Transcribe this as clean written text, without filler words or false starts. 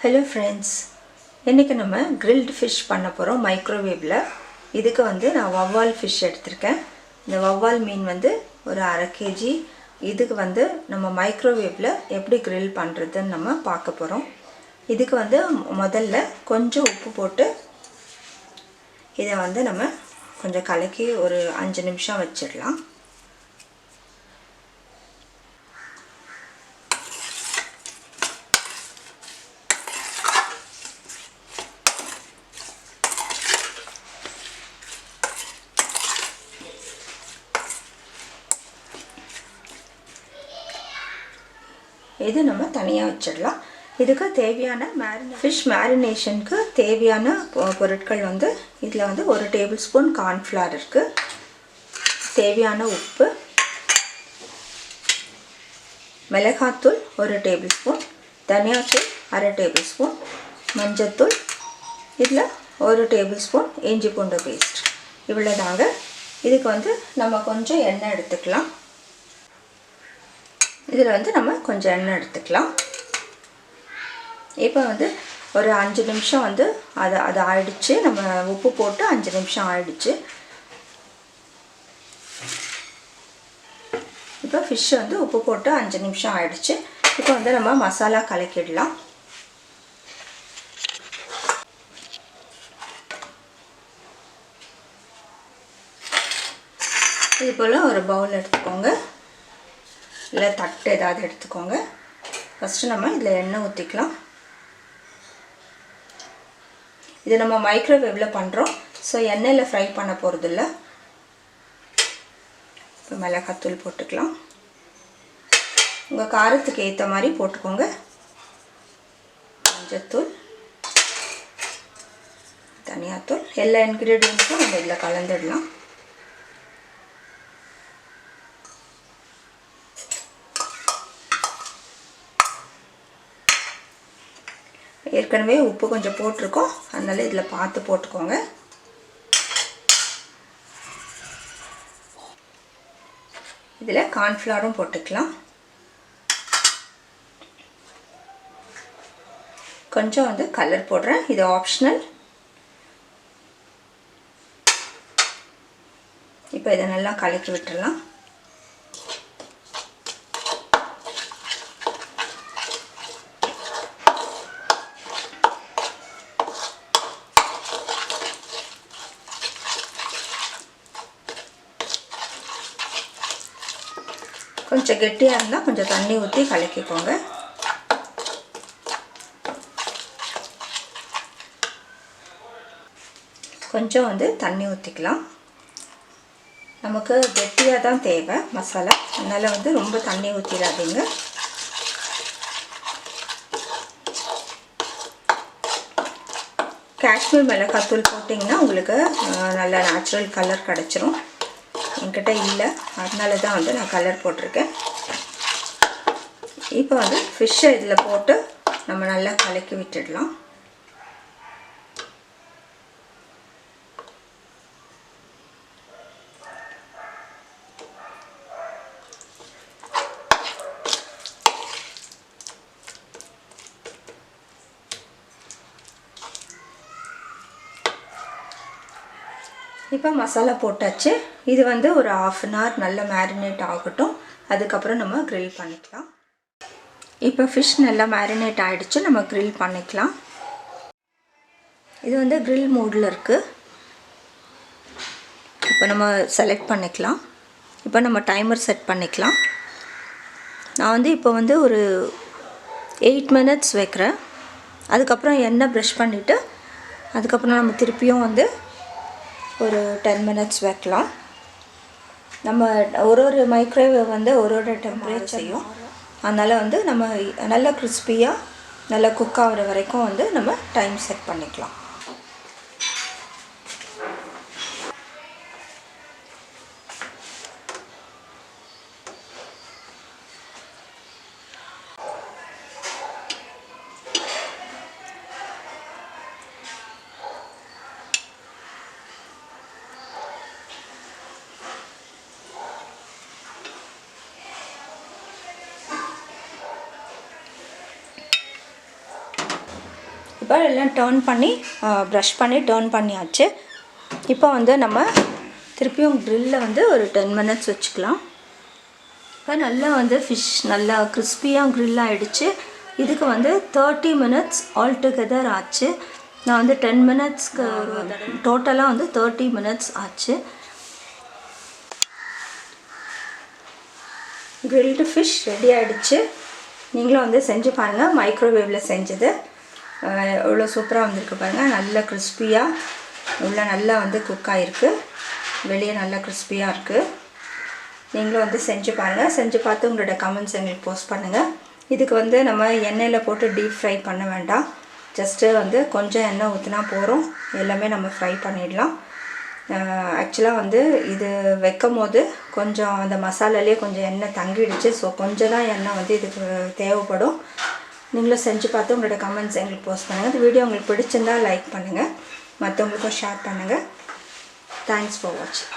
Hello friends, இன்னைக்கு நம்ம grilled fish பண்ண போறோம் மைக்ரோவேவ்ல. இதுக்கு வந்து நான் வவ்வால் fish எடுத்துர்க்கேன். இந்த வவ்வால் மீன் வந்து ஒரு 1/2 kg. இதுக்கு வந்து நம்ம மைக்ரோவேவ்ல எப்படி grill பண்றதுன்னு நம்ம பார்க்க போறோம். இதுக்கு வந்து முதல்ல கொஞ்சம் உப்பு போட்டு இத வந்து நம்ம கொஞ்சம் கலக்கி ஒரு 5 நிமிஷம் வச்சிடலாம். இது நம்ம தனியா வச்சிடலாம். இதுக்கு தேவையான fish marination-க்கு தேவையான பொருட்கள் வந்து இதுல வந்து 1 டேபிள்ஸ்பூன் corn flour இருக்கு. தேவையான உப்பு, மிளகாய்த்தூள் 1 டேபிள்ஸ்பூன், தனியாத்தூள் 1/2 டேபிள்ஸ்பூன், மஞ்சள்தூள் இதுல 1 டேபிள்ஸ்பூன், இஞ்சி பூண்டு பேஸ்ட். இவ்வளவுதாங்க. இதுக்கு வந்து நம்ம கொஞ்சம் எண்ணெய் எடுத்துக்கலாம். இதுல வந்து நம்ம கொஞ்சம் எண்ணெய் எடுத்துக்கலாம். இப்போ வந்து ஒரு 5 நிமிஷம் வந்து அது ஆயிடுச்சு. நம்ம உப்பு போட்டு 5 நிமிஷம் ஆயிடுச்சு. இப்போ fish வந்து உப்பு போட்டு 5 நிமிஷம் ஆயிடுச்சு. இப்போ வந்து நம்ம மசாலா கலக்கிடலாம். இது போல ஒரு பவுல் எடுத்துக்கோங்க. இல்ல தட்டு ஏதாவது எடுத்துக்கோங்க. ஃபர்ஸ்ட் நம்ம இதுல எண்ணெய் ஊத்திக்கலாம். இது நம்ம மைக்ரோவேவ்ல பண்றோம். சோ எண்ணெயில ஃப்ரை பண்ண போறது இல்ல. இப்போ மிளகாய்த்தூள் போட்டுக்கலாம். உங்க காரத்துக்கு ஏத்த மாதிரி போட்டுக்கோங்க. மஞ்சள்தூள், தனியாத்தூள், எல்லா இன்கிரிடியன்ட்ஸும் நம்ம இதுல கலந்துடலாம். ஏற்கனவே உப்பு கொஞ்சம் போட்டுருக்கோம். அதனால இதுல பார்த்து போட்டுக்கோங்க. இதுல corn flour-ம் போட்டுக்கலாம். கொஞ்சம் வந்து கலர் போடுறேன். இது ஆப்ஷனல். இப்போ இத நல்லா கலக்கி விட்டுறலாம். கொஞ்சம் கெட்டியா இருந்தா கொஞ்சம் தண்ணி ஊத்தி கலக்கிக்கோங்க. கொஞ்சம் வந்து தண்ணி ஊத்திக்கலாம். நமக்கு கெட்டியா தான் தேவை மசாலா. அதனால வந்து ரொம்ப தண்ணி ஊத்திராதீங்க. காஷ்மீர் மிளகாய்த்தூள் போட்டிங்கன்னா உங்களுக்கு நல்ல நேச்சுரல் கலர் கிடைச்சிரும். என்கிட்ட இல்ல, அதனால தான் வந்து நான் கலர் போட்டிருக்கேன். இப்போ வந்து fish இதுல போட்டு நம்ம நல்லா கலக்கி விட்டுடலாம். இப்போ மசாலா போட்டாச்சு. இது வந்து ஒரு 1/2 an hour நல்லா மேரினேட் ஆகட்டும். அதுக்கு அப்புறம் நம்ம grill பண்ணிக்கலாம். இப்போ fish நல்லா மேரினேட் ஆயிடுச்சு. நம்ம grill பண்ணிக்கலாம். இது வந்து grill மோட்ல இருக்கு. இப்போ நம்ம செலக்ட் பண்ணிக்கலாம். இப்போ நம்ம டைமர் செட் பண்ணிக்கலாம். நான் வந்து இப்போ வந்து ஒரு 8 minutes வைக்கிறேன். அதுக்கு அப்புறம் எண்ணெய் பிரஷ் பண்ணிட்டு அதுக்கு அப்புறம் நம்ம திருப்பியும் வந்து ஒரு 10 minutes வைக்கலாம். நம்ம ஒரு மைக்ரோவேவ் வந்து ஒரு டெம்பரேச்சர் செய்யும். அதனால வந்து நம்ம நல்ல கிறிஸ்பியா நல்ல குக் ஆகுற வரைக்கும் வந்து நம்ம டைம் செட் பண்ணிக்கலாம். இப்போ எல்லாம் டர்ன் பண்ணி ப்ரஷ் பண்ணி டர்ன் பண்ணியாச்சு. இப்போ வந்து நம்ம திருப்பியும் க்ரில்லில் வந்து ஒரு 10 மினிட்ஸ் வச்சுக்கலாம். இப்போ நல்லா வந்து ஃபிஷ் நல்லா கிறிஸ்பியாக க்ரில் ஆகிடுச்சு. இதுக்கு வந்து 30 மினிட்ஸ் ஆல் டுகெதர் ஆச்சு. நான் வந்து 10 மினிட்ஸ்க்கு டோட்டலாக வந்து 30 மினிட்ஸ் ஆச்சு. கிரில்டு ஃபிஷ் ரெடி ஆகிடுச்சு. நீங்களும் வந்து செஞ்சு பாருங்கள். மைக்ரோவேவில் செஞ்சது எவ்வளோ சூப்பராக வந்திருக்கு பாருங்கள். நல்லா கிறிஸ்பியாக உள்ள நல்லா வந்து குக் ஆகிருக்கு. வெளியே நல்லா கிறிஸ்பியாக இருக்குது. நீங்களும் வந்து செஞ்சு பாருங்கள். செஞ்சு பார்த்து உங்களோட கமெண்ட்ஸ் எங்களுக்கு போஸ்ட் பண்ணுங்கள். இதுக்கு வந்து நம்ம எண்ணெயில் போட்டு டீப் ஃப்ரை பண்ண வேண்டாம். ஜஸ்ட்டு வந்து கொஞ்சம் எண்ணெய் ஊற்றினா போகிறோம். எல்லாமே நம்ம ஃப்ரை பண்ணிடலாம். ஆக்சுவலாக வந்து இது வைக்கும் போது கொஞ்சம் அந்த மசாலாலேயே கொஞ்சம் எண்ணெய் தங்கிடுச்சு. ஸோ கொஞ்சம் தான் எண்ணெய் வந்து இதுக்கு தேவைப்படும். நீங்களும் செஞ்சு பார்த்து உங்களோட கமெண்ட்ஸ் எங்களுக்கு போஸ்ட் பண்ணுங்கள். இந்த வீடியோ உங்களுக்கு பிடிச்சிருந்தால் லைக் பண்ணுங்கள், மற்றவங்களுக்கும் ஷேர் பண்ணுங்கள். தேங்க்ஸ் ஃபார் வாட்சிங்.